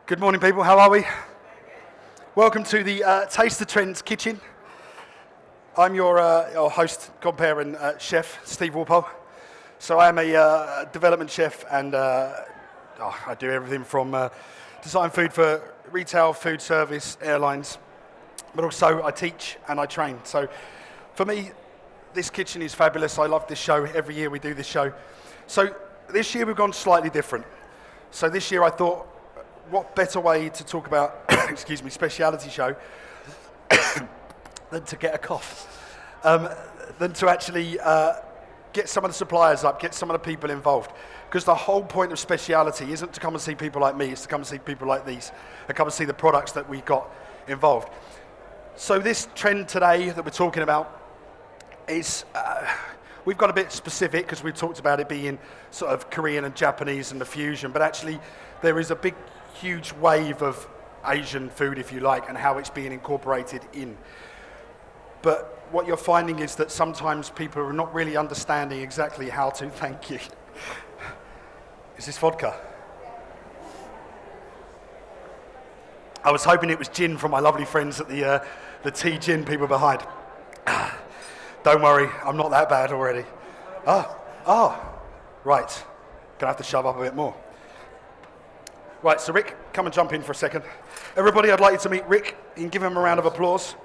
Good morning, people. How are we? Welcome to the Taste the Trends kitchen. I'm your host, compere, and chef, Steve Walpole. So I am a development chef, and I do everything from design food for retail, food service, airlines, but also I teach and I train. So for me, this kitchen is fabulous. I love this show. Every year we do this show. So this year we've gone slightly different. So this year I thought, what better way to talk about, excuse me, speciality show than to get a cough, than to actually get some of the suppliers up, get some of the people involved. Because the whole point of speciality isn't to come and see people like me, it's to come and see people like these, and come and see the products that we got involved. So this trend today that we're talking about is, we've got a bit specific because we've talked about it being sort of Korean and Japanese and the fusion, but actually there is a big, huge wave of Asian food, if you like, and how it's being incorporated in. But what you're finding is that sometimes people are not really understanding exactly how to, thank you. Is this vodka? I was hoping it was gin from my lovely friends at the tea gin people behind. Don't worry, I'm not that bad already. Right. Gonna have to shove up a bit more. Right, so Rick, come and jump in for a second. Everybody, I'd like you to meet Rick. You can give him a round of applause.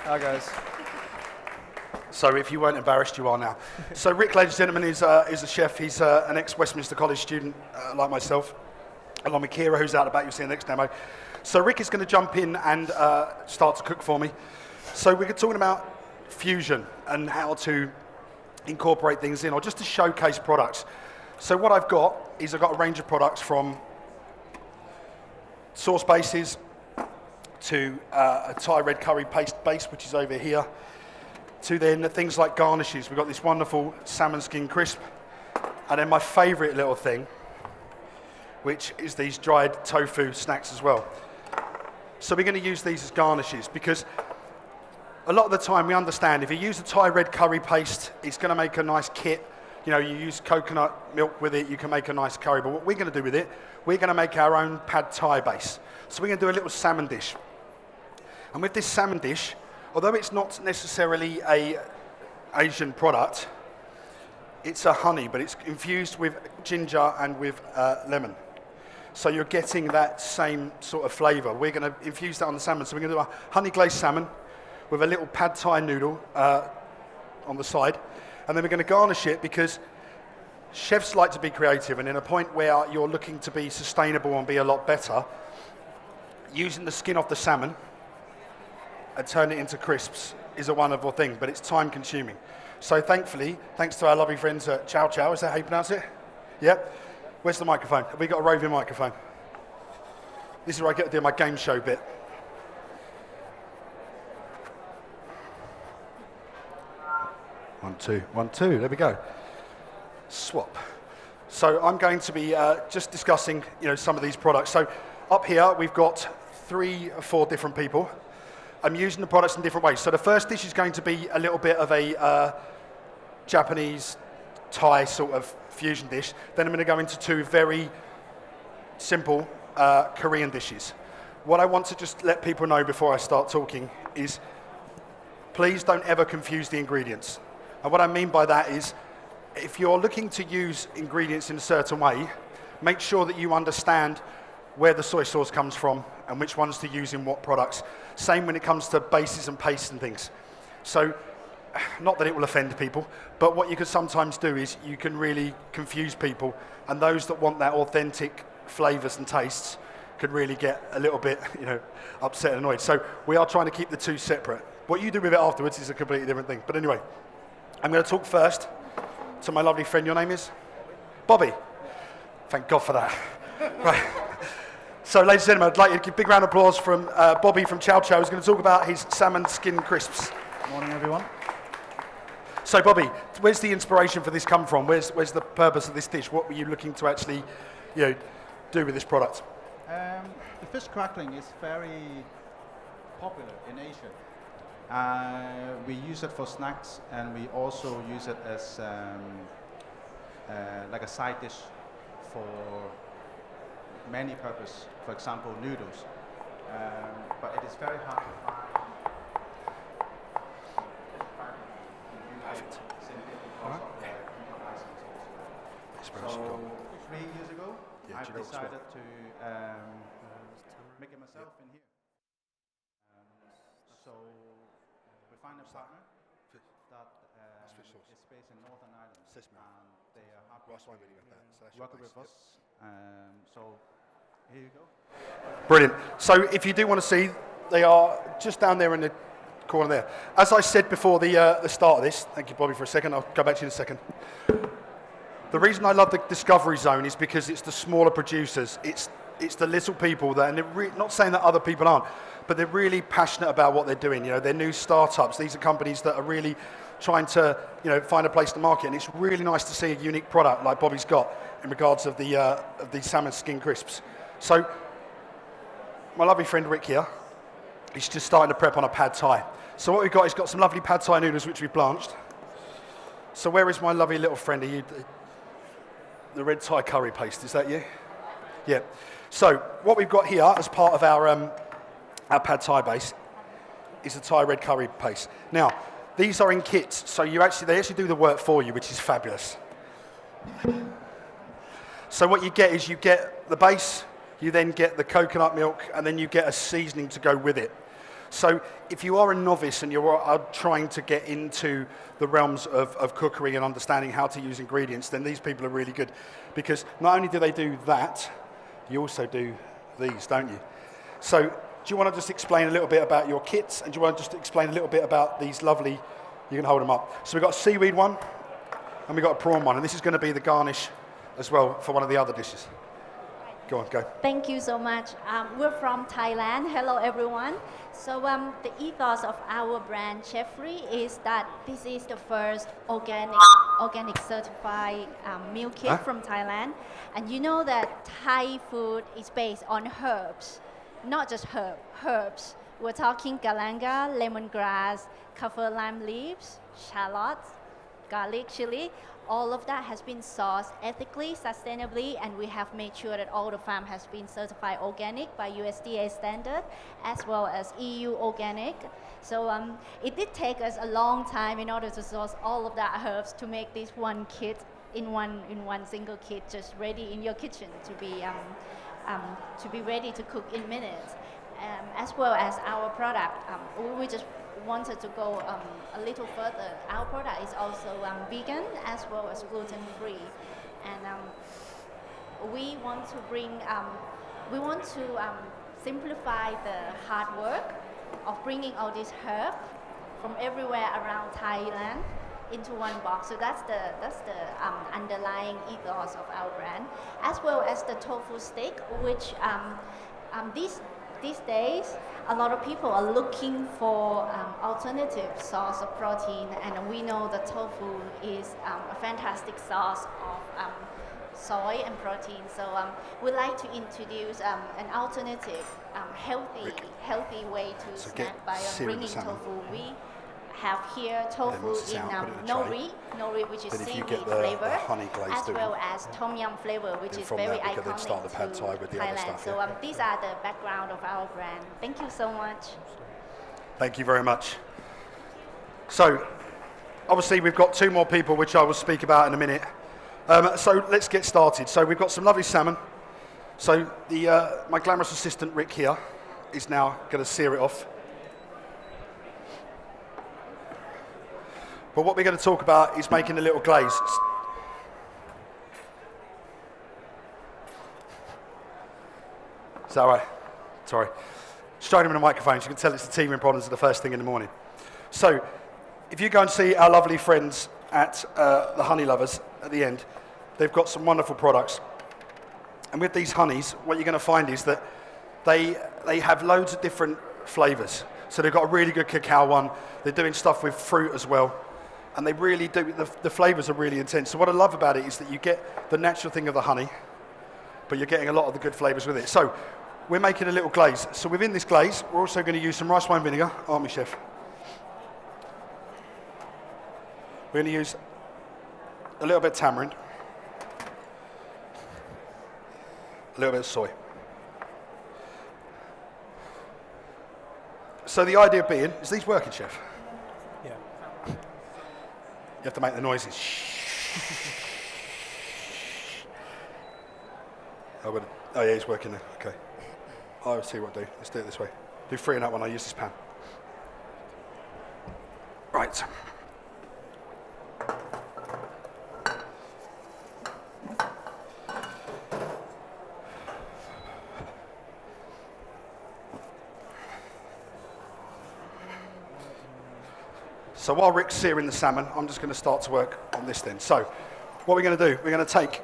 Hi, guys. So if you weren't embarrassed, you are now. So Rick, ladies and gentlemen, is a chef. He's an ex-Westminster College student, like myself, along with Kira, who's out about. You'll see in the next demo. So Rick is going to jump in and start to cook for me. So we're talking about fusion and how to incorporate things in, or just to showcase products. So what I've got is I've got a range of products from sauce bases to a Thai red curry paste base, which is over here, to then things like garnishes. We've got this wonderful salmon skin crisp, and then my favourite little thing, which is these dried tofu snacks as well. So we're going to use these as garnishes because a lot of the time we understand if you use a Thai red curry paste, it's going to make a nice kit. You know, you use coconut milk with it, you can make a nice curry. But what we're going to do with it, we're going to make our own pad Thai base. So we're going to do a little salmon dish. And with this salmon dish, although it's not necessarily a Asian product, it's a honey, but it's infused with ginger and with lemon. So you're getting that same sort of flavour. We're going to infuse that on the salmon. So we're going to do a honey glazed salmon with a little pad Thai noodle on the side. And then we're going to garnish it because chefs like to be creative, and in a point where you're looking to be sustainable and be a lot better, using the skin off the salmon and turn it into crisps is a wonderful thing, but it's time consuming. So thankfully, thanks to our lovely friends at Chow Chow, is that how you pronounce it? Yep. Where's the microphone? Have we got a roving microphone? This is where I get to do my game show bit. One, two, there we go. Swap. So I'm going to be just discussing, some of these products. So up here, we've got 3 or 4 different people. I'm using the products in different ways. So the first dish is going to be a little bit of a Japanese, Thai sort of fusion dish. Then I'm going to go into 2 very simple Korean dishes. What I want to just let people know before I start talking is please don't ever confuse the ingredients. And what I mean by that is, if you're looking to use ingredients in a certain way, make sure that you understand where the soy sauce comes from and which ones to use in what products. Same when it comes to bases and pastes and things. So, not that it will offend people, but what you can sometimes do is you can really confuse people, and those that want that authentic flavours and tastes could really get a little bit, upset and annoyed. So we are trying to keep the 2 separate. What you do with it afterwards is a completely different thing. But anyway, I'm going to talk first to my lovely friend. Your name is? Bobby. Thank God for that. Right. So, ladies and gentlemen, I'd like you to give a big round of applause from Bobby from Chow Chow, who's going to talk about his salmon skin crisps. Morning, everyone. So, Bobby, where's the inspiration for this come from? Where's the purpose of this dish? What were you looking to actually, do with this product? The fish crackling is very popular in Asia. We use it for snacks, and we also use it as like a side dish for many purpose, for example, noodles. But it is very hard to find simply because of the import license also. So 3 years ago, I've decided to make it myself in here. So we find a partner that is based in Northern Ireland, and they are happy to work with us. So here you go. Brilliant. So if you do want to see, they are just down there in the corner there. As I said before the start of this, thank you, Bobby, for a second. I'll go back to you in a second. The reason I love the Discovery Zone is because it's the smaller producers. It's the little people that, and they're not saying that other people aren't, but they're really passionate about what they're doing. You know, they're new startups. These are companies that are really trying to, find a place to market. And it's really nice to see a unique product like Bobby's got in regards of the salmon skin crisps. So my lovely friend Rick here, he's just starting to prep on a pad thai. So what we've got, he's got some lovely pad thai noodles which we've blanched. So where is my lovely little friend? Are you the red Thai curry paste? Is that you? Yeah. So what we've got here as part of our pad thai base is a Thai red curry paste. Now these are in kits, so they actually do the work for you, which is fabulous. So what you get is you get the base, you then get the coconut milk, and then you get a seasoning to go with it. So if you are a novice and you're trying to get into the realms of cookery and understanding how to use ingredients, then these people are really good, because not only do they do that, you also do these, don't you? So do you want to just explain a little bit about your kits, and do you want to just explain a little bit about these lovely, you can hold them up. So we've got a seaweed one, and we've got a prawn one, and this is going to be the garnish as well for one of the other dishes. Go on, go. Thank you so much. We're from Thailand. Hello, everyone. So the ethos of our brand, Chairperson, is that this is the first organic certified meal kit from Thailand. And you know that Thai food is based on herbs, not just herbs. We're talking galanga, lemongrass, kaffir lime leaves, shallots, garlic, chili. All of that has been sourced ethically, sustainably, and we have made sure that all the farm has been certified organic by USDA standard, as well as EU organic. So it did take us a long time in order to source all of that herbs to make this one kit in one single kit, just ready in your kitchen to be ready to cook in minutes. As well as our product, we just wanted to go a little further. Our product is also vegan as well as gluten-free, and we want to simplify the hard work of bringing all these herbs from everywhere around Thailand into one box. So that's the underlying ethos of our brand, as well as the tofu stick, which these days, a lot of people are looking for alternative source of protein, and we know that tofu is a fantastic source of soy and protein. So we'd like to introduce an alternative, healthy way to snack by bringing tofu. We have here tofu in nori, which is seaweed flavor, as well as tom yum flavor, which is very iconic to Thailand. So these are the background of our brand. Thank you so much. Thank you very much. So obviously we've got two more people which I will speak about in a minute. So let's get started. So we've got some lovely salmon. So my glamorous assistant Rick here is now going to sear it off. But what we're going to talk about is making a little glaze. Is that all right? Sorry. Showing him in a microphone, so you can tell it's the teething problems are the first thing in the morning. So, if you go and see our lovely friends at the Honey Lovers at the end, they've got some wonderful products. And with these honeys, what you're going to find is that they have loads of different flavours. So they've got a really good cacao one. They're doing stuff with fruit as well. And they really do, the flavours are really intense. So what I love about it is that you get the natural thing of the honey, but you're getting a lot of the good flavours with it. So we're making a little glaze. So within this glaze, we're also going to use some rice wine vinegar, aren't we, Chef? We're going to use a little bit of tamarind. A little bit of soy. So the idea being, is these working, chef? Yeah. You have to make the noises. Oh yeah, it's working now. Okay. I'll see what I do. Let's do it this way. Do 3 in that one. I use this pan. Right. So while Rick's searing the salmon, I'm just going to start to work on this then. So what we're going to do, we're going to take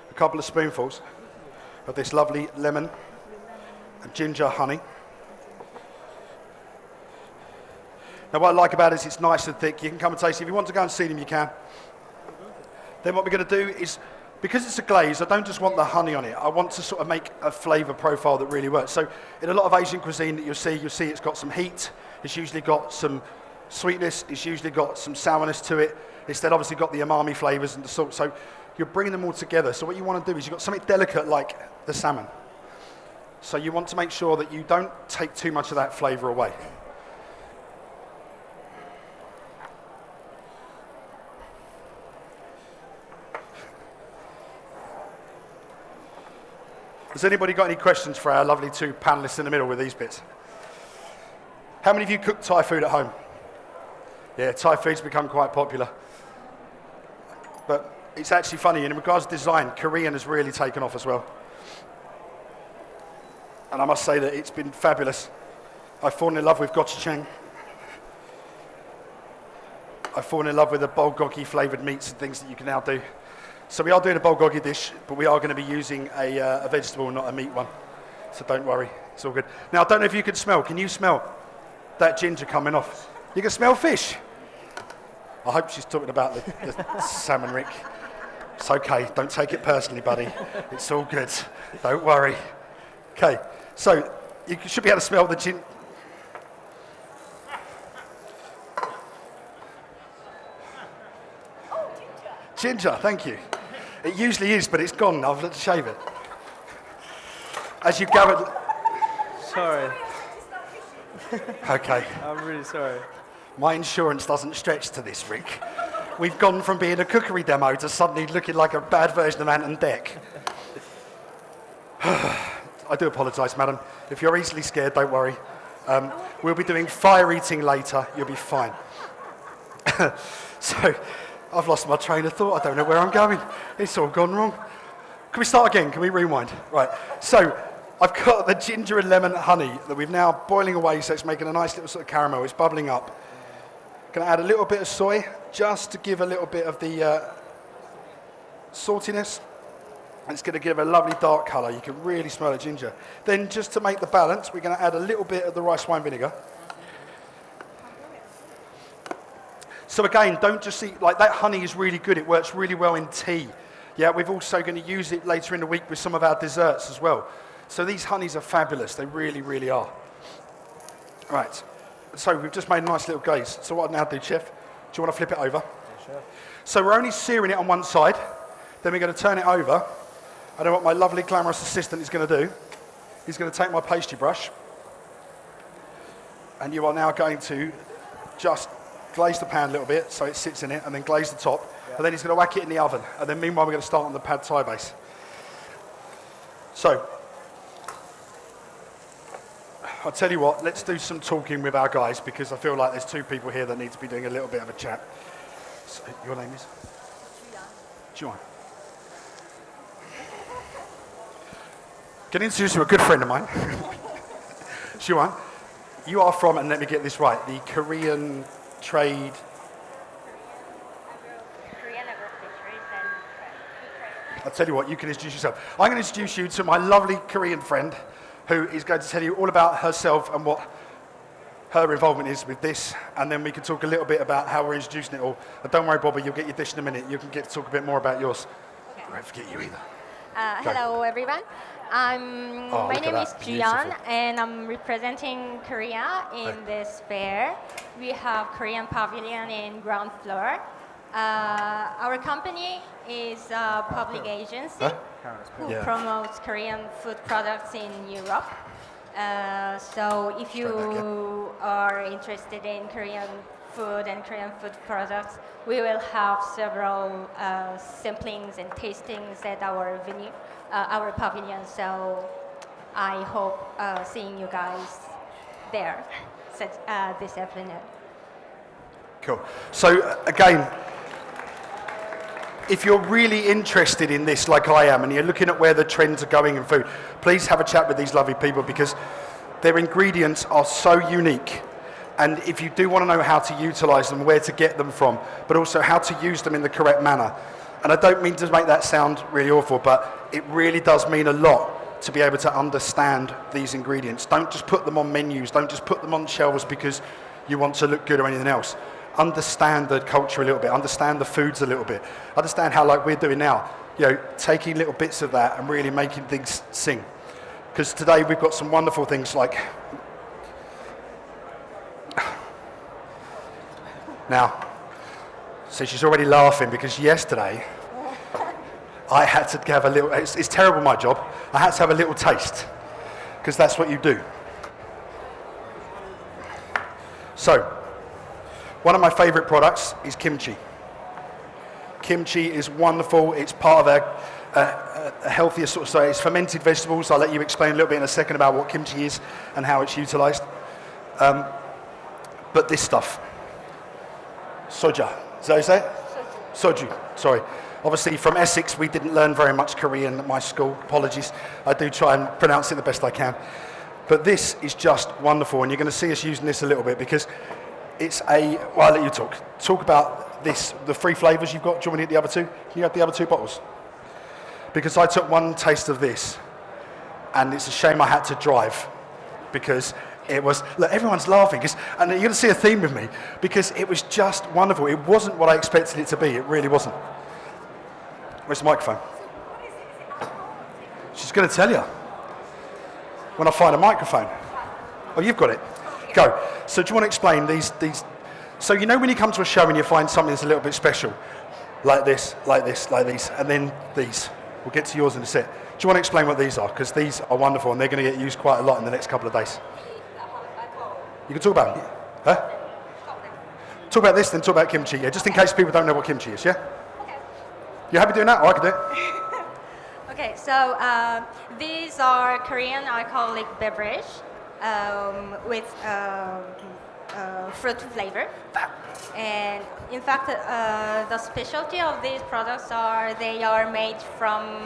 a couple of spoonfuls of this lovely lemon and ginger honey. Now what I like about it is it's nice and thick. You can come and taste it. If you want to go and see them, you can. Then what we're going to do is, because it's a glaze, I don't just want the honey on it. I want to sort of make a flavour profile that really works. So in a lot of Asian cuisine that you'll see it's got some heat. It's usually got some sweetness. It's usually got some sourness to it. It's then obviously got the umami flavours and the salt. So you're bringing them all together. So what you want to do is you've got something delicate like the salmon. So you want to make sure that you don't take too much of that flavour away. Has anybody got any questions for our lovely 2 panellists in the middle with these bits? How many of you cook Thai food at home? Yeah, Thai food's become quite popular. But it's actually funny, in regards to design, Korean has really taken off as well. And I must say that it's been fabulous. I've fallen in love with gochujang. I've fallen in love with the bulgogi flavoured meats and things that you can now do. So we are doing a bulgogi dish, but we are going to be using a vegetable, not a meat one. So don't worry, it's all good. Now, I don't know if you can smell. Can you smell that ginger coming off? You can smell fish. I hope she's talking about the salmon, Rick. It's okay, don't take it personally, buddy. It's all good, don't worry. Okay, so you should be able to smell the ginger. Ginger, thank you. It usually is, but it's gone. I've had to shave it. As you gathered. Sorry. Okay. I'm really sorry. My insurance doesn't stretch to this, Rick. We've gone from being a cookery demo to suddenly looking like a bad version of Ant and Dec. I do apologise, madam. If you're easily scared, don't worry. We'll be doing fire eating later. You'll be fine. So, I've lost my train of thought. I don't know where I'm going. It's all gone wrong. Can we start again? Can we rewind? Right. So, I've got the ginger and lemon honey that we've now boiling away, so it's making a nice little sort of caramel. It's bubbling up. Going to add a little bit of soy, just to give a little bit of the saltiness. And it's going to give a lovely dark colour. You can really smell the ginger. Then, just to make the balance, we're going to add a little bit of the rice wine vinegar. So again, don't just see, like that honey is really good. It works really well in tea. Yeah, we're also going to use it later in the week with some of our desserts as well. So these honeys are fabulous. They really, really are. Right. So we've just made a nice little glaze. So what I'll now do, Chef, do you want to flip it over? Yeah, sure. So we're only searing it on one side. Then we're going to turn it over. I know what my lovely glamorous assistant is going to do. He's going to take my pastry brush. And you are now going to just glaze the pan a little bit so it sits in it, and then glaze the top. Yeah. And then he's going to whack it in the oven. And then meanwhile, we're going to start on the pad thai base. So, I'll tell you what, let's do some talking with our guys, because I feel like there's 2 people here that need to be doing a little bit of a chat. So, your name is? Juan. Can I introduce you to a good friend of mine? Juan, you are from, and let me get this right, the Korean trade. Korean agro-fisheries and trade. I'll tell you what, you can introduce yourself. I'm going to introduce you to my lovely Korean friend, who is going to tell you all about herself and what her involvement is with this, and then we can talk a little bit about how we're introducing it all. And don't worry, Bobby, you'll get your dish in a minute. You can get to talk a bit more about yours. Okay. I won't forget you either. Hello, everyone. My name is Juyeon, Beautiful. and I'm representing Korea in this fair. We have Korean pavilion in ground floor. Our company is a public agency. who Yeah. promotes Korean food products in Europe. So if you Straight back, are interested in Korean food and Korean food products, we will have several samplings and tastings at our venue, our pavilion. So I hope seeing you guys there this afternoon. Cool. So again, if you're really interested in this like I am and you're looking at where the trends are going in food, please have a chat with these lovely people because their ingredients are so unique. And if you do want to know how to utilize them, where to get them from, but also how to use them in the correct manner. And I don't mean to make that sound really awful, but it really does mean a lot to be able to understand these ingredients. Don't just put them on menus, don't just put them on shelves because you want to look good or anything else. Understand the culture a little bit, understand the foods a little bit, understand how, like we're doing now, taking little bits of that and really making things sing. Because today we've got some wonderful things like, now, so she's already laughing because yesterday I had to have a little, it's terrible my job, I had to have a little taste because that's what you do. So, one of my favourite products is kimchi. Kimchi is wonderful. It's part of a healthier sort of, so it's fermented vegetables. I'll let you explain a little bit in a second about what kimchi is and how it's utilised. But this stuff, soja, is that what you say? Soju, sorry. Obviously from Essex we didn't learn very much Korean at my school, apologies. I do try and pronounce it the best I can. But this is just wonderful and you're going to see us using this a little bit because it's well, I'll let you talk. Talk about this, the 3 flavours you've got. Do you want me to get the other 2? Can you have the other 2 bottles? Because I took one taste of this, and it's a shame I had to drive, because it was, look, everyone's laughing, and you're going to see a theme with me, because it was just wonderful. It wasn't what I expected it to be. It really wasn't. Where's the microphone? She's going to tell you when I find a microphone. Oh, you've got it. Go. So do you want to explain these? So you know when you come to a show and you find something that's a little bit special, like this, like this, like these, and then these. We'll get to yours in a sec. Do you want to explain what these are? Because these are wonderful and they're going to get used quite a lot in the next couple of days. You can talk about them. Huh? Talk about this, then talk about kimchi, yeah? Just in case people don't know what kimchi is, yeah? Okay. You happy doing that? Or I can do it. Okay, so these are Korean alcoholic beverage with fruit flavor. And in fact, the specialty of these products are they are made from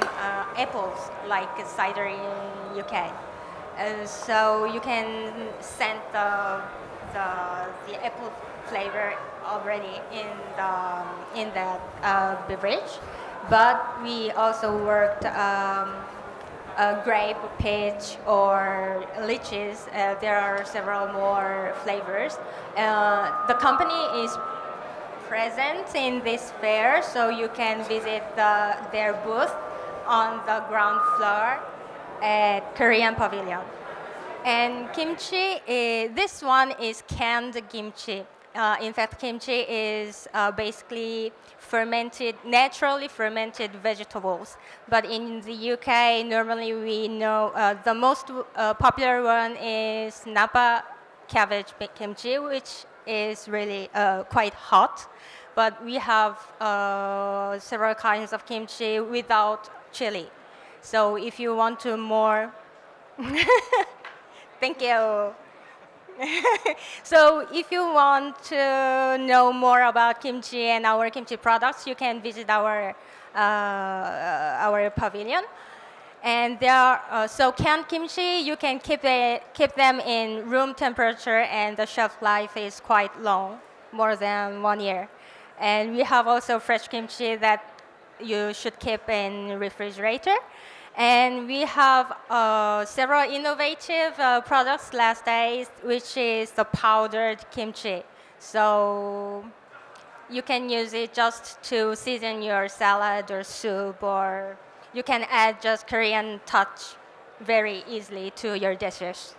apples, like cider in UK. So you can sense the apple flavor already in that beverage. But we also worked grape, peach, or lychees. There are several more flavors. The company is present in this fair, so you can visit their booth on the ground floor at Korean Pavilion. And kimchi, this one is canned kimchi. In fact, kimchi is basically naturally fermented vegetables. But in the UK, normally we know the most popular one is Napa cabbage kimchi, which is really quite hot. But we have several kinds of kimchi without chili. So if you want to more... Thank you. So if you want to know more about kimchi and our kimchi products, you can visit our pavilion. And there are, so canned kimchi, you can keep them in room temperature, and the shelf life is quite long, more than 1 year. And we have also fresh kimchi that you should keep in refrigerator. And we have several innovative products last days, which is the powdered kimchi. So you can use it just to season your salad or soup, or you can add just Korean touch very easily to your dishes.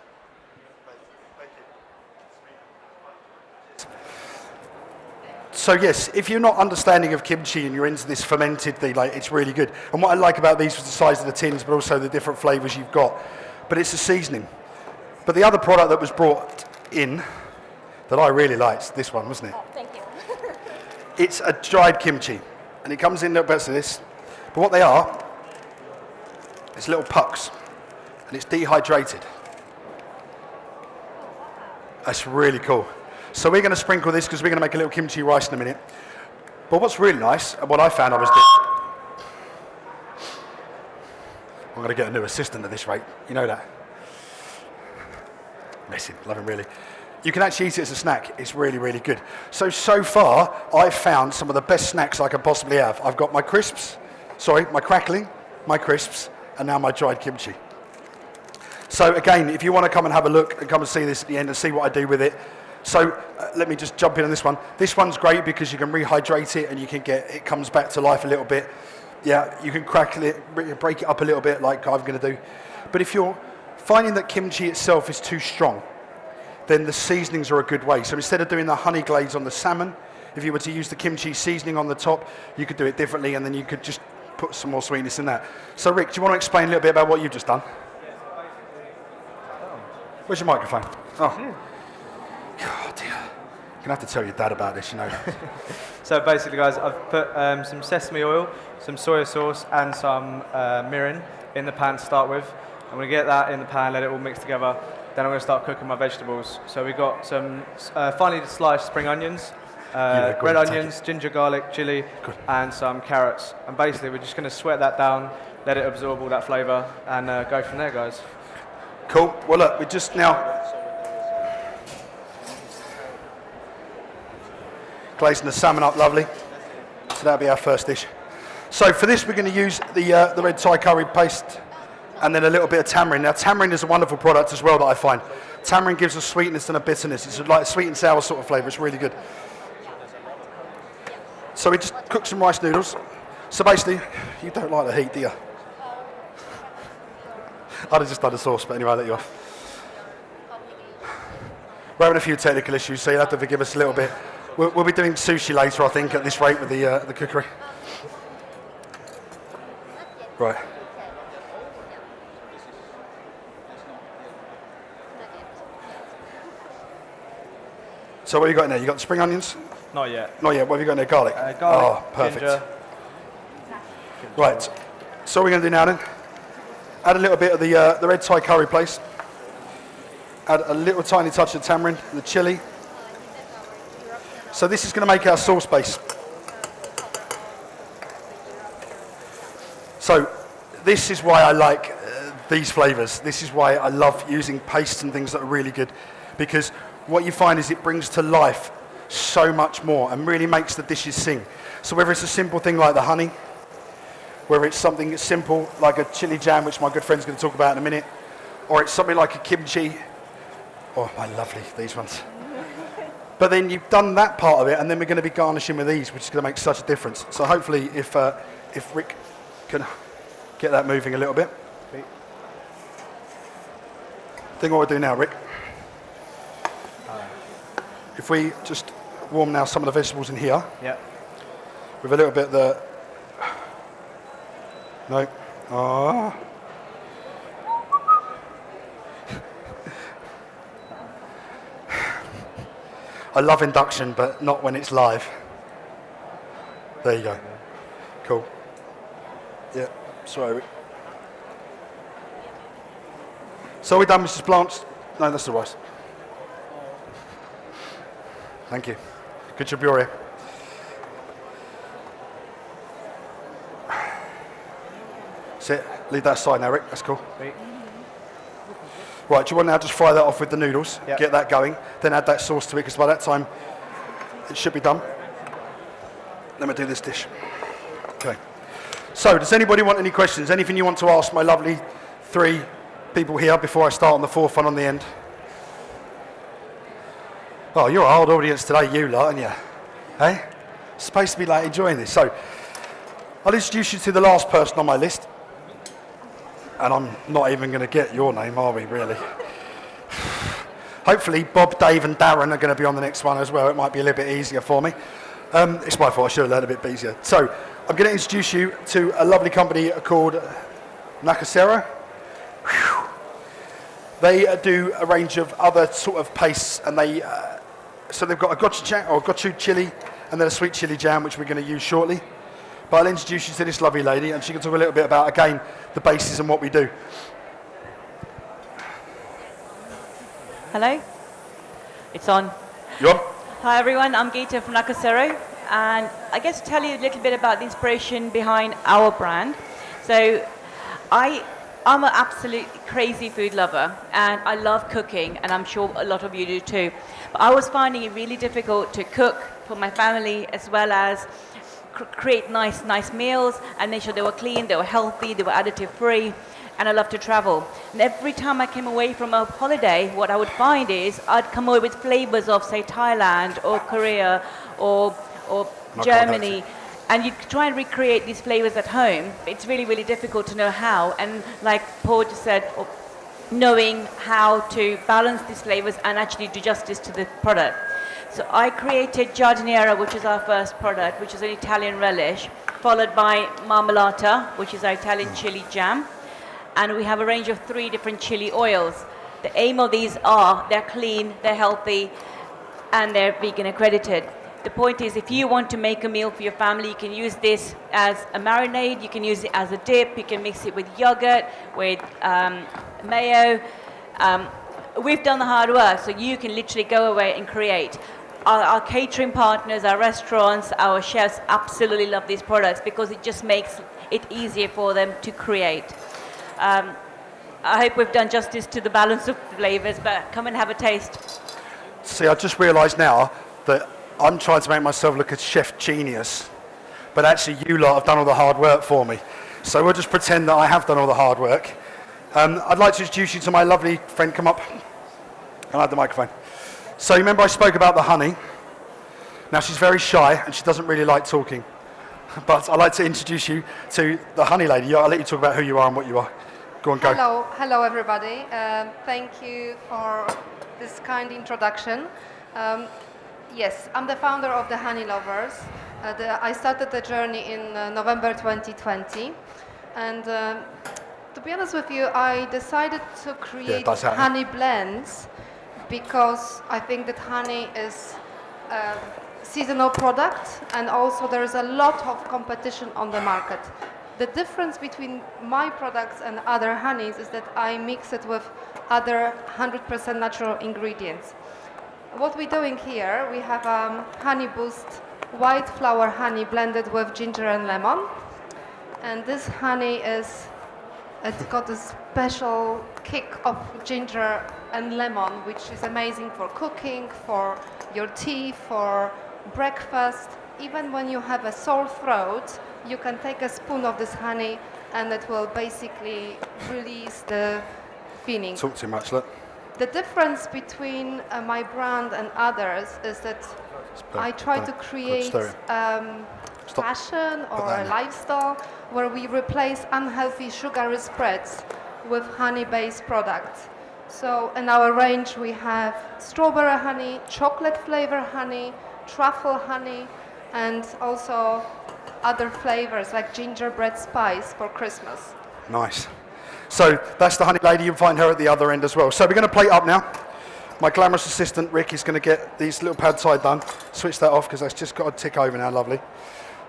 So yes, if you're not understanding of kimchi and you're into this fermented thing, like, it's really good. And what I like about these was the size of the tins, but also the different flavours you've got. But it's a seasoning. But the other product that was brought in that I really liked, this one, wasn't it? Oh, thank you. It's a dried kimchi, and it comes in little bits of this. But what they are, it's little pucks, and it's dehydrated. That's really cool. So we're going to sprinkle this because we're going to make a little kimchi rice in a minute. But what's really nice, and what I found I was doing, I'm going to get a new assistant at this rate. You know that. Miss him, love him really. You can actually eat it as a snack. It's really, really good. So far, I've found some of the best snacks I can possibly have. I've got my my crackling, my crisps, and now my dried kimchi. So again, if you want to come and have a look and come and see this at the end and see what I do with it. So let me just jump in on this one. This one's great because you can rehydrate it and you can it comes back to life a little bit. Yeah, you can crackle it, break it up a little bit like I'm going to do. But if you're finding that kimchi itself is too strong, then the seasonings are a good way. So instead of doing the honey glaze on the salmon, if you were to use the kimchi seasoning on the top, you could do it differently, and then you could just put some more sweetness in that. So Rick, do you want to explain a little bit about what you've just done? Where's your microphone? Oh. God, dear. You're going to have to tell your dad about this, you know. So basically, guys, I've put some sesame oil, some soy sauce, and some mirin in the pan to start with. I'm going to get that in the pan, let it all mix together. Then I'm going to start cooking my vegetables. So we've got some finely sliced spring onions, red onions, ginger, garlic, chili, and some carrots. And basically, we're just going to sweat that down, let it absorb all that flavour, and go from there, guys. Cool. Well, look, we're just now glazing the salmon up lovely. So that'll be our first dish. So for this, we're going to use the red Thai curry paste and then a little bit of tamarind. Now, tamarind is a wonderful product as well that I find. Tamarind gives a sweetness and a bitterness. It's like a sweet and sour sort of flavour. It's really good. So we just cook some rice noodles. So basically, you don't like the heat, do you? I'd have just done the sauce, but anyway, I'll let you off. We're having a few technical issues, so you'll have to forgive us a little bit. We'll be doing sushi later, I think, at this rate with the cookery. Right. So what have you got in there? You got the spring onions? Not yet. Not yet. What have you got in there? Garlic? Garlic, oh, perfect. ginger. Right. So what we're going to do now then, add a little bit of the red Thai curry paste. Add a little tiny touch of tamarind, the chili. So this is going to make our sauce base. So this is why I like these flavours. This is why I love using pastes and things that are really good, because what you find is it brings to life so much more and really makes the dishes sing. So whether it's a simple thing like the honey, whether it's something simple like a chili jam, which my good friend's going to talk about in a minute, or it's something like a kimchi. Oh, my lovely, these ones. But then you've done that part of it, and then we're going to be garnishing with these, which is going to make such a difference. So hopefully, if Rick can get that moving a little bit. I think what we'll do now, Rick, if we just warm now some of the vegetables in here. Yeah. With a little bit of the... No. Ah. I love induction, but not when it's live. There you go. Cool. Yeah, sorry. So we're done, Mrs. Blanche? No, that's the rice. Thank you. Good job you're here. Sit. Leave that aside now, Rick. That's cool. Wait. Right, do you want now just fry that off with the noodles? Yep. Get that going. Then add that sauce to it, because by that time it should be done. Let me do this dish. Okay. So, does anybody want any questions? Anything you want to ask my lovely 3 people here before I start on the 4th one on the end? Oh, you're a hard audience today, you lot, aren't you? Hey? Supposed to be like enjoying this. So, I'll introduce you to the last person on my list. And I'm not even going to get your name, are we, really? Hopefully, Bob, Dave and Darren are going to be on the next one as well. It might be a little bit easier for me. It's my fault, I should have learned a bit easier. So, I'm going to introduce you to a lovely company called Nakasero. They do a range of other sort of pastes, and so they've got a gochujang chili, and then a sweet chili jam, which we're going to use shortly. But I'll introduce you to this lovely lady, and she can talk a little bit about, again, the bases and what we do. Hello, it's on. You on? Hi everyone, I'm Geeta from Nakasero, and I guess to tell you a little bit about the inspiration behind our brand. So I'm an absolute crazy food lover, and I love cooking, and I'm sure a lot of you do too. But I was finding it really difficult to cook for my family, as well as create nice meals and make sure they were clean, they were healthy, they were additive free. And I love to travel. And every time I came away from a holiday, what I would find is I'd come away with flavors of, say, Thailand or Korea or Germany. And you try and recreate these flavors at home. It's really, really difficult to know how. And like Paul just said, knowing how to balance these flavors and actually do justice to the product. So I created Giardiniera, which is our first product, which is an Italian relish, followed by Marmellata, which is our Italian chili jam. And we have a range of 3 different chili oils. The aim of these are they're clean, they're healthy, and they're vegan accredited. The point is, if you want to make a meal for your family, you can use this as a marinade, you can use it as a dip, you can mix it with yogurt, with mayo. We've done the hard work, so you can literally go away and create. Our catering partners, our restaurants, our chefs absolutely love these products because it just makes it easier for them to create. I hope we've done justice to the balance of flavors, but come and have a taste. See, I just realised now that I'm trying to make myself look a chef genius, but actually you lot have done all the hard work for me. So we'll just pretend that I have done all the hard work. I'd like to introduce you to my lovely friend. Come up. I'll have the microphone. So you remember I spoke about the honey? Now she's very shy and she doesn't really like talking. But I'd like to introduce you to the honey lady. I'll let you talk about who you are and what you are. Go on, go. Hello everybody. Thank you for this kind introduction. Yes, I'm the founder of the Honey Lovers. I started the journey in November 2020. And to be honest with you, I decided to create honey blends because I think that honey is a seasonal product, and also there is a lot of competition on the market. The difference between my products and other honeys is that I mix it with other 100% natural ingredients. What we're doing here, we have Honey Boost white flower honey blended with ginger and lemon. And this honey it's got a special kick of ginger and lemon, which is amazing for cooking, for your tea, for breakfast. Even when you have a sore throat, you can take a spoon of this honey and it will basically release the feeling. Talk too much, look. The difference between my brand and others is that I try to create fashion or a lifestyle where we replace unhealthy sugary spreads with honey-based products. So in our range we have strawberry honey, chocolate flavor honey, truffle honey, and also other flavors like gingerbread spice for Christmas. Nice. So that's the honey lady. You'll find her at the other end as well. So we're going to plate up now. My glamorous assistant Rick is going to get these little pad thai done. Switch that off because that's just got to tick over now. Lovely.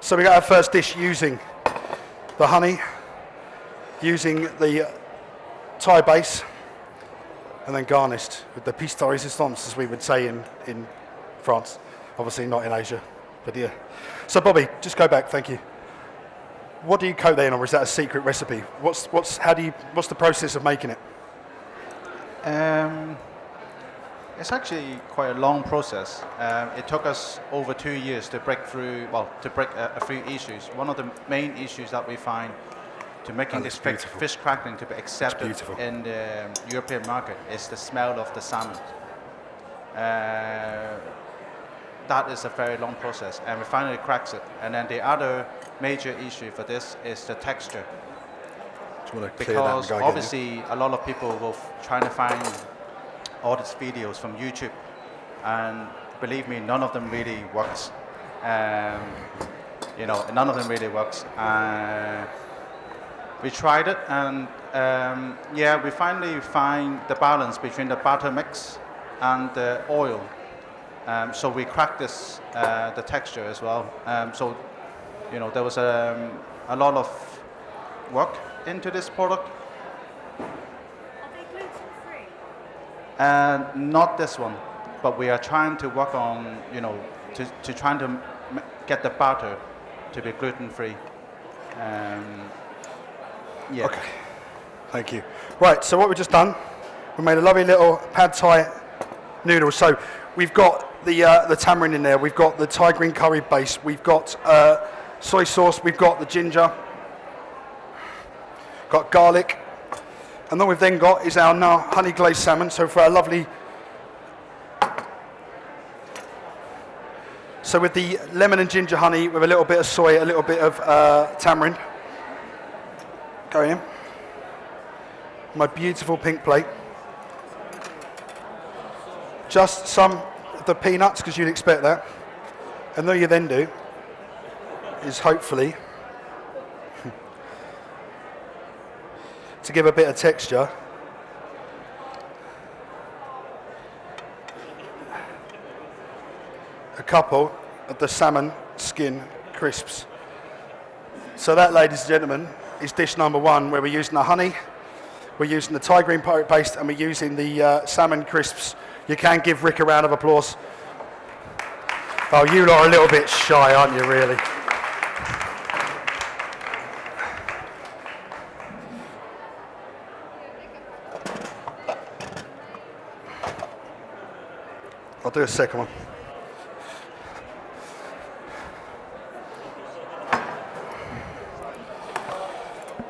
So we got our first dish using the honey, using the Thai base, and then garnished with the pièce de résistance, as we would say in France. Obviously not in Asia, but yeah. So Bobby, just go back. Thank you. What do you coat that in, or is that a secret recipe? What's the process of making it? It's actually quite a long process. It took us over 2 years to break through, a few issues. One of the main issues that we find to making this fish crackling to be accepted in the European market is the smell of the salmon. That is a very long process, and we finally cracked it. And then the other major issue for this is the texture. Because obviously a lot of people will try to find all these videos from YouTube, and believe me, none of them really works. None of them really works. We tried it, and we finally find the balance between the batter mix and the oil. So we cracked the texture as well. There was a lot of work into this product. Are they gluten-free? Not this one, but we are trying to work on, to trying to get the batter to be gluten-free. Okay, thank you. Right, so what we've just done, we made a lovely little pad thai noodle. So we've got the tamarind in there, we've got the Thai green curry base, we've got soy sauce, we've got the ginger, got garlic, and then we've then got is our now honey glazed salmon. So for our lovely, so with the lemon and ginger honey, with a little bit of soy, a little bit of tamarind, going in. My beautiful pink plate. Just some of the peanuts, because you'd expect that. And all you then do is hopefully, to give a bit of texture, a couple of the salmon skin crisps. So that, ladies and gentlemen, is dish number one, where we're using the honey, we're using the Thai green curry paste, and we're using the salmon crisps. You can give Rick a round of applause. Oh, you lot are a little bit shy, aren't you, really? I'll do a second one.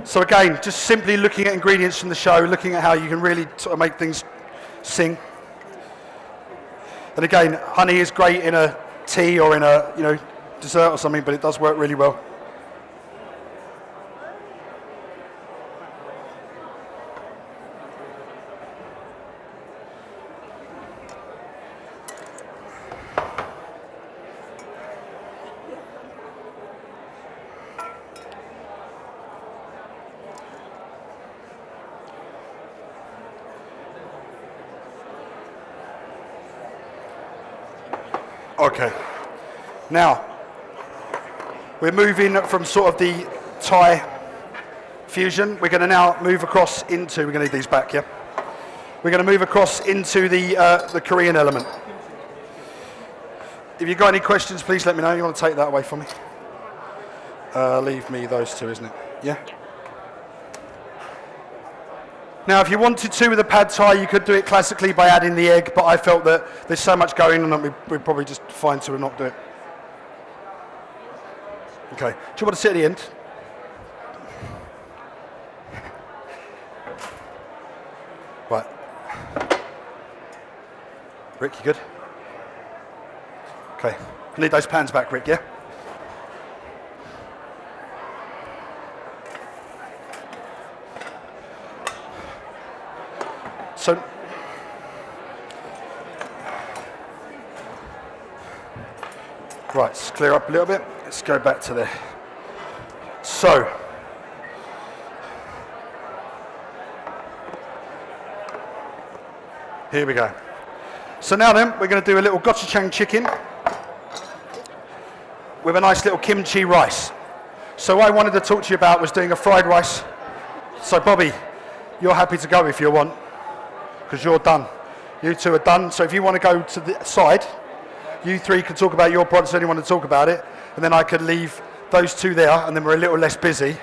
So again, just simply looking at ingredients from the show, looking at how you can really sort of make things sing. And again, honey is great in a tea or in a dessert or something, but it does work really well. Okay, now we're moving from sort of the Thai fusion. We're going to now move across into, we're going to need these back, yeah? We're going to move across into the Korean element. If you've got any questions, please let me know. You want to take that away from me? Leave me those two, isn't it? Yeah? Now, if you wanted to with a pad thai, you could do it classically by adding the egg, but I felt that there's so much going on that we'd probably just fine to not do it. Okay. Do you want to sit at the end? Right. Rick, you good? Okay. I need those pans back, Rick, yeah? So, right, let's clear up a little bit. Let's go back to there. So, here we go. So now then, we're going to do a little gochujang chicken with a nice little kimchi rice. So what I wanted to talk to you about was doing a fried rice. So Bobby, you're happy to go if you want, because you're done. You two are done. So if you want to go to the side, you three can talk about your products, anyone want to talk about it, and then I could leave those two there, and then we're a little less busy.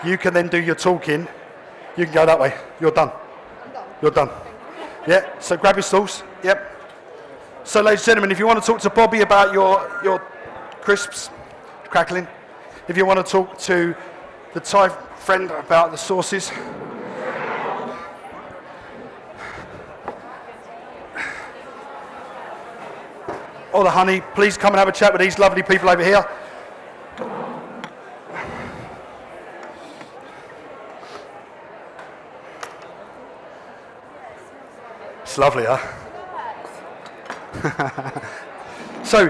You can then do your talking. You can go that way. You're done. I'm done. You're done. Yeah, so grab your stools. Yep. So ladies and gentlemen, if you want to talk to Bobby about your crisps, crackling, if you want to talk to the Thai friend about the sauces, or the honey, please come and have a chat with these lovely people over here. It's lovely, huh? So,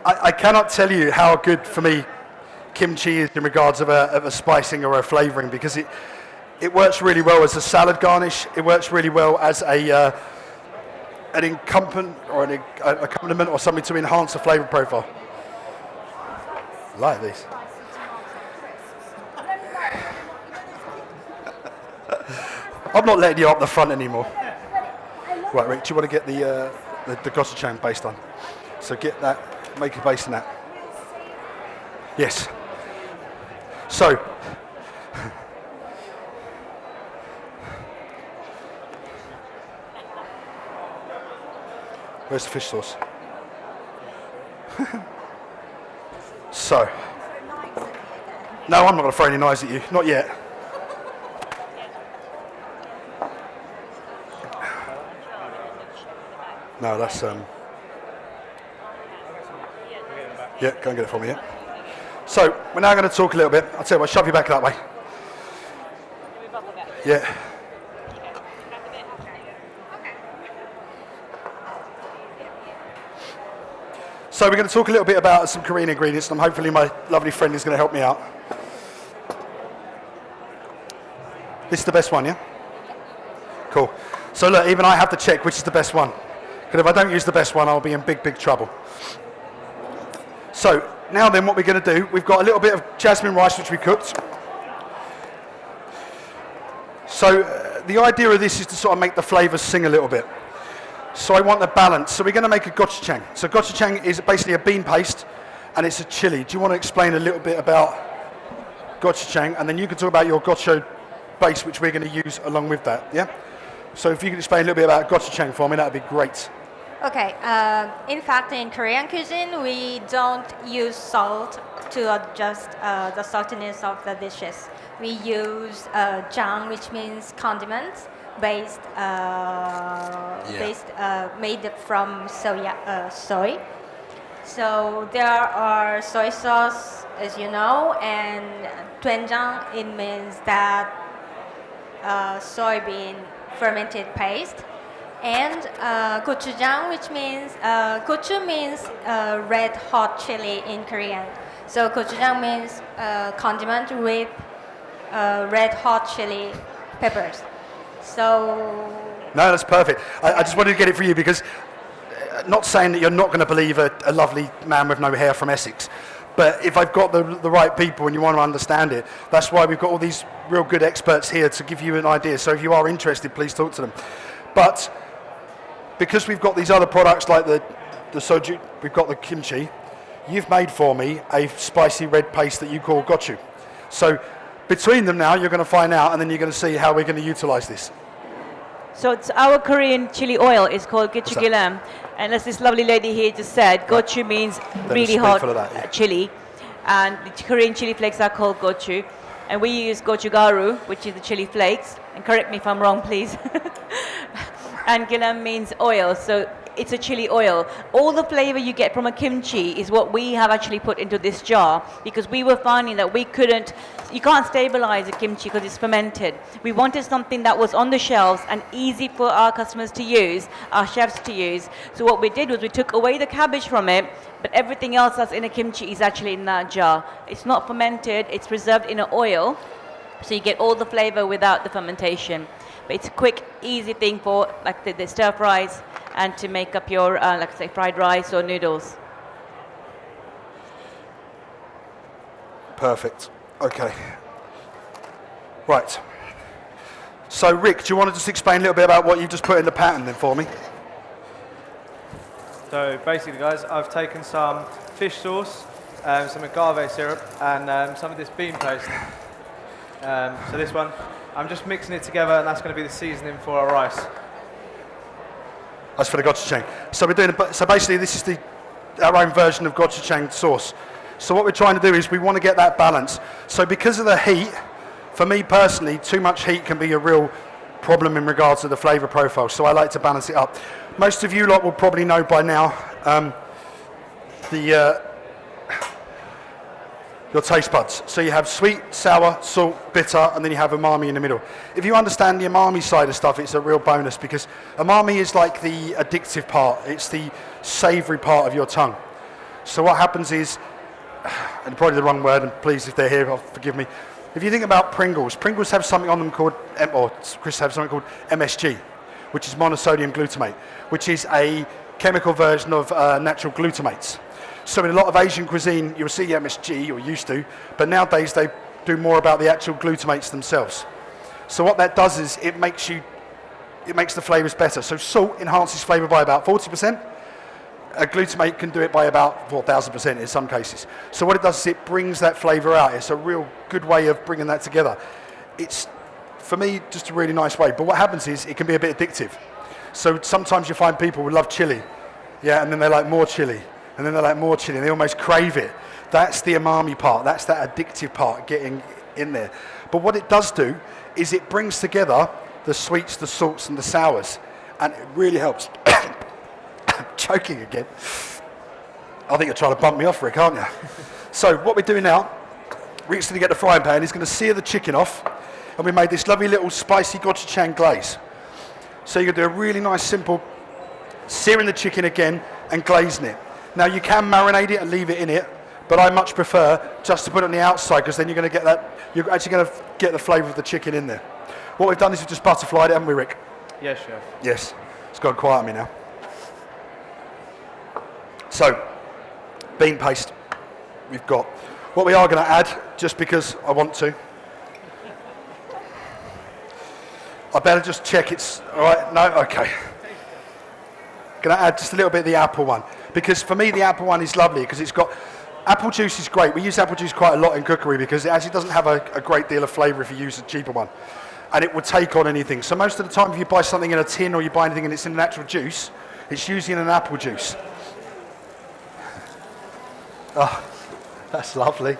I cannot tell you how good for me kimchi is in regards of a spicing or a flavouring, because it works really well as a salad garnish. It works really well as an accompaniment or an accompaniment or something to enhance the flavour profile. Like these. I'm not letting you up the front anymore. Right, Rick, do you want to get the gochujang based on? So get that, make a base in that. Yes. So, where's the fish sauce? So, no, I'm not going to throw any knives at you, not yet. No, that's yeah, go and get it for me, yeah. So, we're now going to talk a little bit. I'll tell you what, shove you back that way. Yeah. So we're going to talk a little bit about some Korean ingredients, and hopefully my lovely friend is going to help me out. This is the best one, yeah? Cool. So look, even I have to check which is the best one. Because if I don't use the best one, I'll be in big, big trouble. So, now then, what we're going to do, we've got a little bit of jasmine rice which we cooked. So, the idea of this is to sort of make the flavours sing a little bit. So I want the balance. So we're going to make a gochujang. So gochujang is basically a bean paste, and it's a chili. Do you want to explain a little bit about gochujang, and then you can talk about your gochu base, which we're going to use along with that, yeah? So if you could explain a little bit about gochujang for me, that would be great. Okay, in fact, in Korean cuisine, we don't use salt to adjust the saltiness of the dishes. We use jang, which means condiments, made from soy. So there are soy sauce, as you know, and doenjang. It means that soybean fermented paste. And gochujang, which means gochu means red hot chili in Korean. So gochujang means condiment with red hot chili peppers. So no, that's perfect. I just wanted to get it for you because not saying that you're not going to believe a lovely man with no hair from Essex, but if I've got the right people and you want to understand it, that's why we've got all these real good experts here to give you an idea. So if you are interested, please talk to them. But because we've got these other products like the soju, we've got the kimchi, you've made for me a spicy red paste that you call gochu. So between them now, you're going to find out, and then you're going to see how we're going to utilize this. So it's our Korean chili oil is called gochujang, and as this lovely lady here just said, gochu means really hot chili, and the Korean chili flakes are called gochu, and we use gochugaru, which is the chili flakes, and correct me if I'm wrong, please. And gilam means oil, so it's a chili oil. All the flavor you get from a kimchi is what we have actually put into this jar, because we were finding that you can't stabilize a kimchi because it's fermented. We wanted something that was on the shelves and easy for our customers to use, our chefs to use. So what we did was we took away the cabbage from it, but everything else that's in a kimchi is actually in that jar. It's not fermented, it's preserved in an oil, so you get all the flavor without the fermentation. But it's a quick, easy thing for like the stir fries and to make up your, like say, fried rice or noodles. Perfect. Okay. Right. So, Rick, do you want to just explain a little bit about what you've just put in the pattern then for me? So basically, guys, I've taken some fish sauce, some agave syrup, and some of this bean paste. So this one, I'm just mixing it together, and that's going to be the seasoning for our rice. That's for the gochujang. So we're doing. So basically, this is our own version of gochujang sauce. So what we're trying to do is we want to get that balance. So because of the heat, for me personally, too much heat can be a real problem in regards to the flavour profile. So I like to balance it up. Most of you lot will probably know by now your taste buds. So you have sweet, sour, salt, bitter, and then you have umami in the middle. If you understand the umami side of stuff, it's a real bonus because umami is like the addictive part. It's the savoury part of your tongue. So what happens is, and probably the wrong word, and please if they're here, forgive me. If you think about Pringles, Pringles have something on them called, or Chris have something called MSG, which is monosodium glutamate, which is a chemical version of natural glutamates. So in a lot of Asian cuisine, you'll see MSG, or used to, but nowadays they do more about the actual glutamates themselves. So what that does is it makes the flavors better. So salt enhances flavor by about 40%. A glutamate can do it by about 4,000% in some cases. So what it does is it brings that flavor out. It's a real good way of bringing that together. It's, for me, just a really nice way. But what happens is it can be a bit addictive. So sometimes you find people who love chili, yeah, and then they like more chili, and then they like more chili, and they almost crave it. That's the umami part. That's that addictive part getting in there. But what it does do is it brings together the sweets, the salts, and the sours, and it really helps. I'm choking again. I think you're trying to bump me off, Rick, aren't you? So what we're doing now, Rick's going to get the frying pan. He's going to sear the chicken off, and we made this lovely little spicy gochujang glaze. So you're going to do a really nice, simple searing the chicken again and glazing it. Now you can marinate it and leave it in it, but I much prefer just to put it on the outside because then you're going to get that. You're actually going to get the flavour of the chicken in there. What we've done is we've just butterflied it, haven't we, Rick? Yes, chef. Yes. It's gone quiet on me now. So, bean paste. We've got. What we are going to add, just because I want to. I better just check it's all right. No, okay. Going to add just a little bit of the apple one because for me the apple one is lovely because it's got. Apple juice is great. We use apple juice quite a lot in cookery because it actually doesn't have a great deal of flavour if you use a cheaper one. And it will take on anything. So most of the time if you buy something in a tin or you buy anything and it's in an actual juice, it's usually in an apple juice. Oh, that's lovely.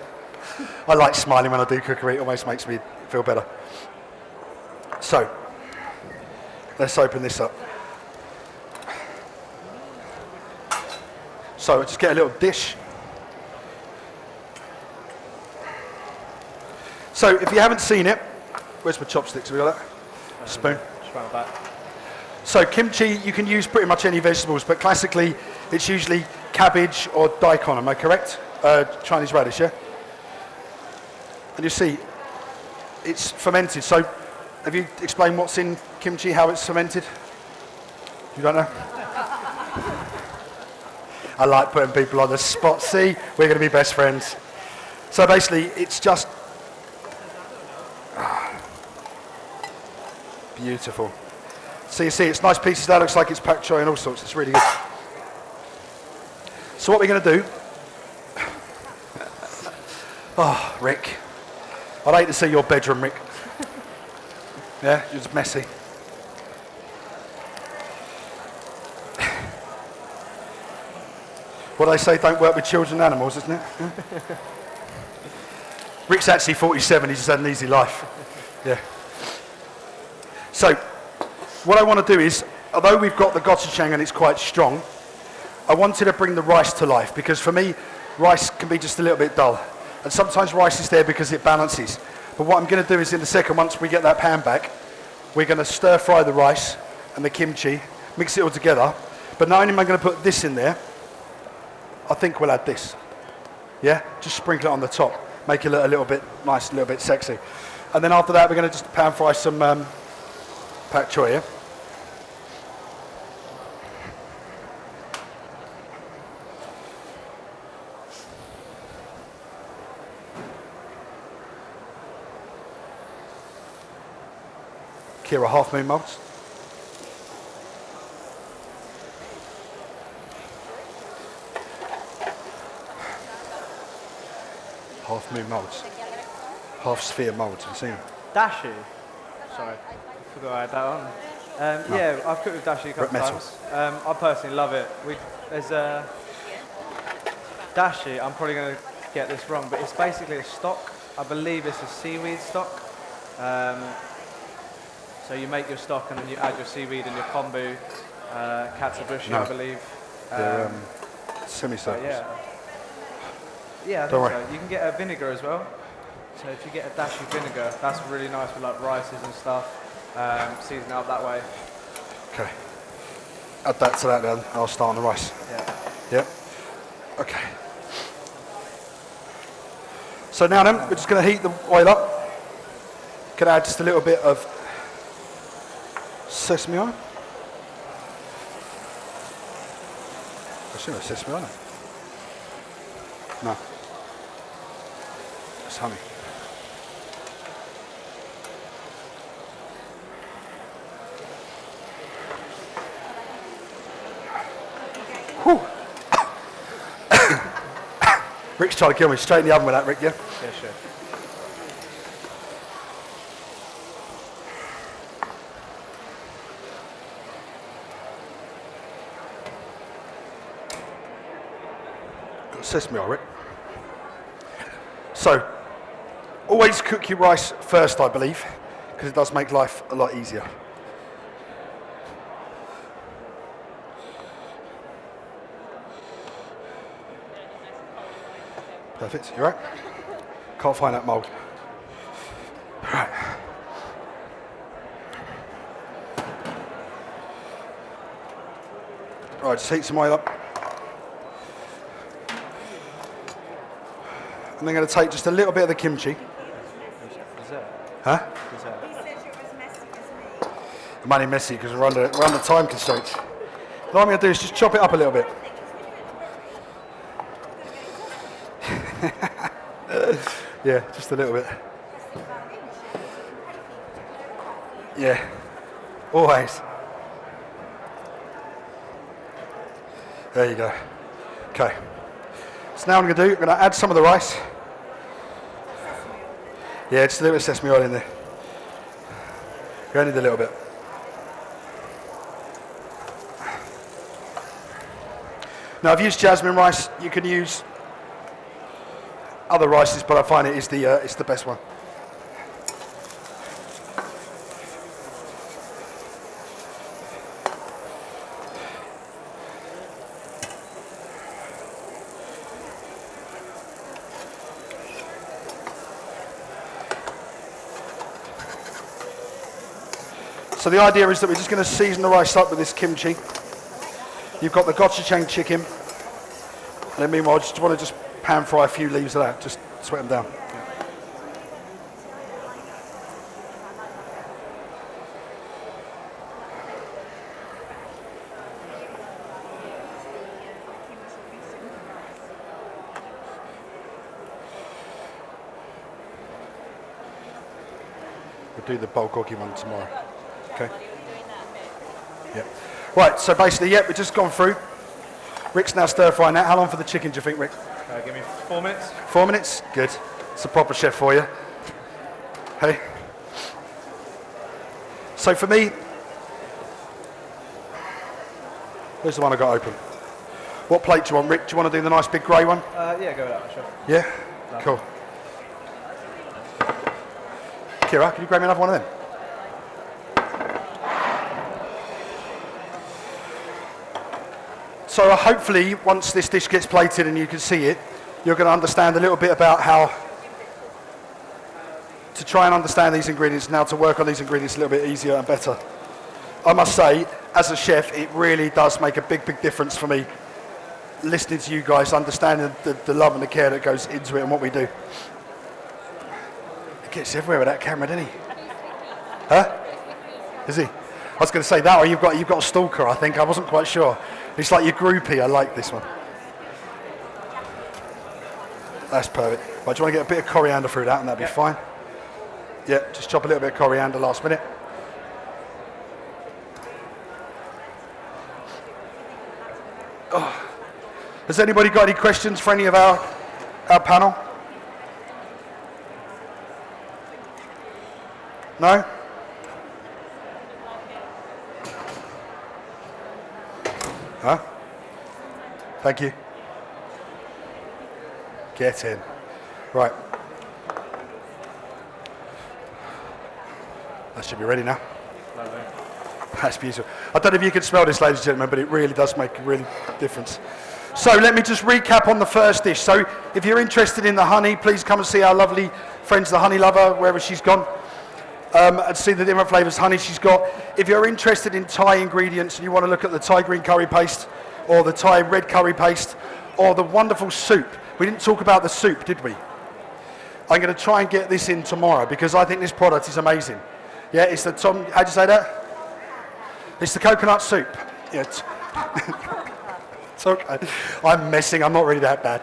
I like smiling when I do cookery. It almost makes me feel better. So, let's open this up. So just get a little dish. So if you haven't seen it, where's my chopsticks? Have we got that? Spoon. Just round back. So kimchi, you can use pretty much any vegetables, but classically it's usually cabbage or daikon, am I correct? Chinese radish, yeah? And you see, it's fermented. So have you explained what's in kimchi, how it's fermented? You don't know? I like putting people on the spot. See, we're going to be best friends. So basically, it's just beautiful. So you see, it's nice pieces. That looks like it's pak choy and all sorts. It's really good. So what we're going to do... Oh, Rick. I'd hate to see your bedroom, Rick. Yeah, it's messy. What they say, don't work with children and animals, isn't it? Yeah? Rick's actually 47, he's just had an easy life. Yeah. So, what I want to do is, although we've got the gochujang and it's quite strong, I wanted to bring the rice to life because for me, rice can be just a little bit dull. And sometimes rice is there because it balances. But what I'm going to do is in a second, once we get that pan back, we're going to stir fry the rice and the kimchi, mix it all together. But not only am I going to put this in there, I think we'll add this. Yeah? Just sprinkle it on the top. Make it look a little bit nice, a little bit sexy. And then after that, we're going to just pan fry some pak choy, yeah? Kira half moon molds. Half moon molds. Half sphere molds, have you seen them? Dashi. Sorry, I forgot I had that on. No. Yeah, I've cooked with dashi a couple Metal. times. I personally love it. There's a dashi. I'm probably going to get this wrong, but it's basically a stock. I believe it's a seaweed stock. So you make your stock and then you add your seaweed and your kombu, katsuobushi, No. I believe. They're semicircles. Yeah, I Don't think worry. so. You can get a vinegar as well. So if you get a dashi vinegar, that's really nice for like rices and stuff. Season out that way. Okay. Add that to that then. I'll start on the rice. Yeah. Yep. Okay. So now then, we're just going to heat the oil up. Going to add just a little bit of sesame oil. I should have sesame oil. No. It's honey. Whew. Rick's trying to kill me. Straight in the oven with that, Rick, yeah? Yeah, sure. Got sesame oil, Rick. So, always cook your rice first, I believe, because it does make life a lot easier. Perfect, you right? Can't find that mould. Right. Right, just heat some oil up. And I'm going to take just a little bit of the kimchi. Huh? He said it was messy as me. I'm only messy because we're under time constraints. What I'm going to do is just chop it up a little bit. Yeah, just a little bit. Yeah, always. There you go. Okay. So now what I'm going to add some of the rice. Yeah, just a little bit of sesame oil in there. We only need a little bit. Now I've used jasmine rice. You can use other rices, but I find it's the best one. So the idea is that we're just going to season the rice up with this kimchi. You've got the gochujang chicken. And then meanwhile, I just want to pan fry a few leaves of that, just sweat them down. We'll do the bulgogi one tomorrow. Okay. Yeah. Right, so basically, yeah, we've just gone through. Rick's now stir frying that. How long for the chicken do you think, Rick? Give me 4 minutes. 4 minutes? Good. It's a proper chef for you. Hey. So for me, where's the one I got open? What plate do you want, Rick? Do you want to do the nice big grey one? Yeah, go with that one, sure. Yeah? Cool. Kira, can you grab me another one of them? So hopefully, once this dish gets plated and you can see it, you're going to understand a little bit about how to try and understand these ingredients and how to work on these ingredients a little bit easier and better. I must say, as a chef, it really does make a big, big difference for me listening to you guys, understanding the love and the care that goes into it and what we do. He gets everywhere with that camera, doesn't he? Huh? Is he? I was going to say that, or you've got a stalker, I think. I wasn't quite sure. It's like your groupie. I like this one. That's perfect. Right, do you want to get a bit of coriander through that, and that'd be fine? Yeah, just chop a little bit of coriander last minute. Oh. Has anybody got any questions for any of our panel? No? Huh? Thank you. Get in. Right. That should be ready now. Lovely. That's beautiful. I don't know if you can smell this, ladies and gentlemen, but it really does make a real difference. So let me just recap on the first dish. So if you're interested in the honey, please come and see our lovely friends, the Honey Lover, wherever she's gone. And see the different flavours honey she's got. If you're interested in Thai ingredients and you want to look at the Thai green curry paste or the Thai red curry paste, or the wonderful soup. We didn't talk about the soup, did we? I'm going to try and get this in tomorrow because I think this product is amazing. Yeah, it's the how'd you say that? It's the coconut soup. Yeah, it's okay. I'm messing, I'm not really that bad.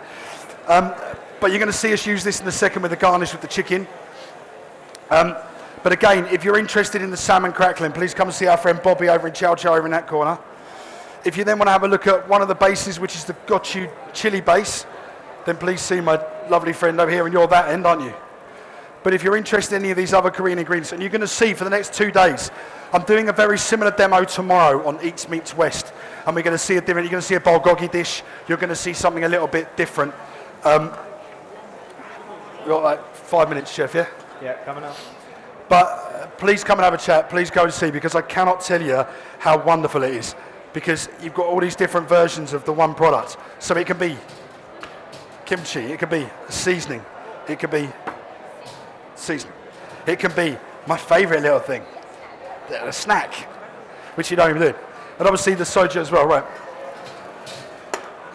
But you're going to see us use this in a second with the garnish with the chicken. But again, if you're interested in the salmon crackling, please come and see our friend Bobby over in Chow Chow over in that corner. If you then want to have a look at one of the bases, which is the gochu chili base, then please see my lovely friend over here, and you're that end, aren't you? But if you're interested in any of these other Korean ingredients, and you're going to see for the next 2 days, I'm doing a very similar demo tomorrow on Eats Meets West, and we're going to see a different, you're going to see a bulgogi dish, you're going to see something a little bit different. We've got like 5 minutes, Chef, yeah? Yeah, coming up. But please come and have a chat, please go and see, because I cannot tell you how wonderful it is, because you've got all these different versions of the one product. So it can be kimchi, it could be a seasoning, it could be seasoning, it can be my favourite little thing, a snack, which you don't even do. And obviously the soju as well, right?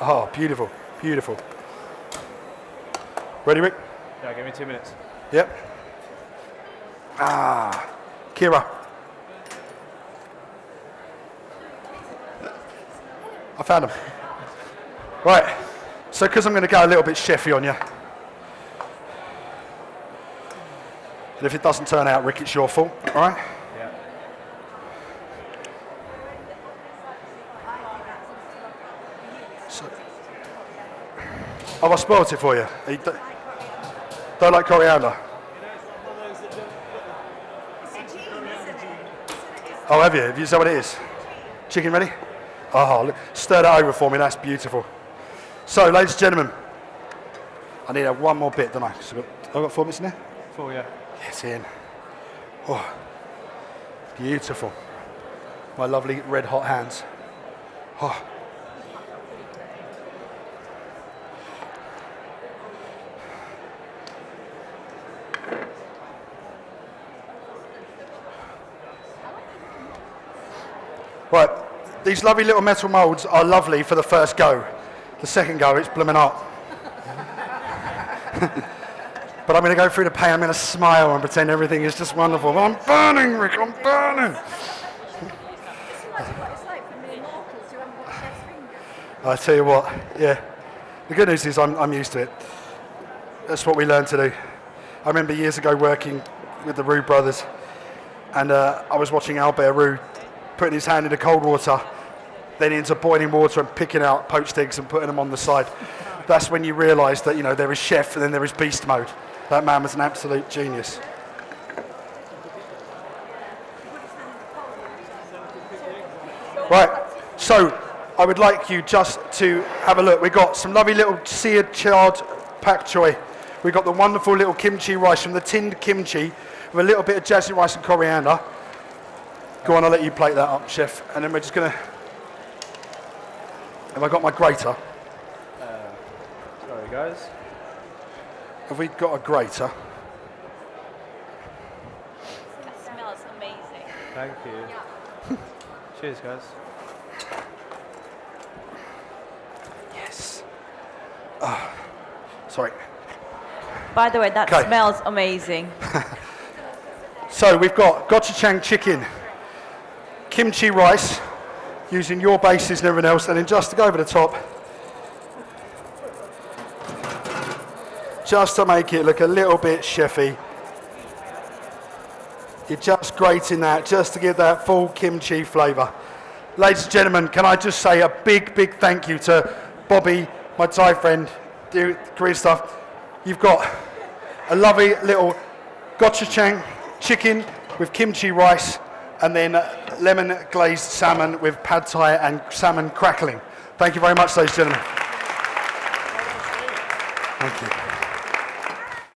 Oh, beautiful, beautiful. Ready, Rick? Yeah, give me 2 minutes. Yep. Ah, Kira. I found him. Right, so because I'm going to go a little bit chefy on you. And if it doesn't turn out, Rick, it's your fault, all right? Yeah. So, have I spoilt it for you? You don't like coriander? Oh, have you? Is that what it is? Chicken ready? Oh, look, stir that over for me, that's beautiful. So, ladies and gentlemen, I need one more bit, don't I? So I've got 4 bits in there? 4, yeah. Get in. Oh, beautiful. My lovely red hot hands. Oh. Right, these lovely little metal moulds are lovely for the first go. The second go, it's blooming hot. But I'm going to go through the pain, I'm going to smile and pretend everything is just wonderful. But I'm burning, Rick, I'm burning. I tell you what, yeah. The good news is I'm used to it. That's what we learned to do. I remember years ago working with the Roux brothers, and I was watching Albert Roux putting his hand into cold water, then into boiling water and picking out poached eggs and putting them on the side. That's when you realise that, you know, there is chef and then there is beast mode. That man was an absolute genius. Right, so I would like you just to have a look. We've got some lovely little seared charred pak choi. We've got the wonderful little kimchi rice from the tinned kimchi with a little bit of jazzy rice and coriander. Go on, I'll let you plate that up, chef. And then we're just going to... Have I got my grater? Sorry, guys. Have we got a grater? That smells amazing. Thank you. Cheers, guys. Yes. Sorry. By the way, that 'Kay. smells amazing. So we've got gochujang chicken, kimchi rice, using your bases and everything else, and then just to go over the top, just to make it look a little bit chefy, you're just grating that, just to give that full kimchi flavour. Ladies and gentlemen, can I just say a big, big thank you to Bobby, my Thai friend, do Korean stuff. You've got a lovely little gochujang chicken with kimchi rice, and then lemon glazed salmon with pad thai and salmon crackling. Thank you very much, ladies and gentlemen. Thank you.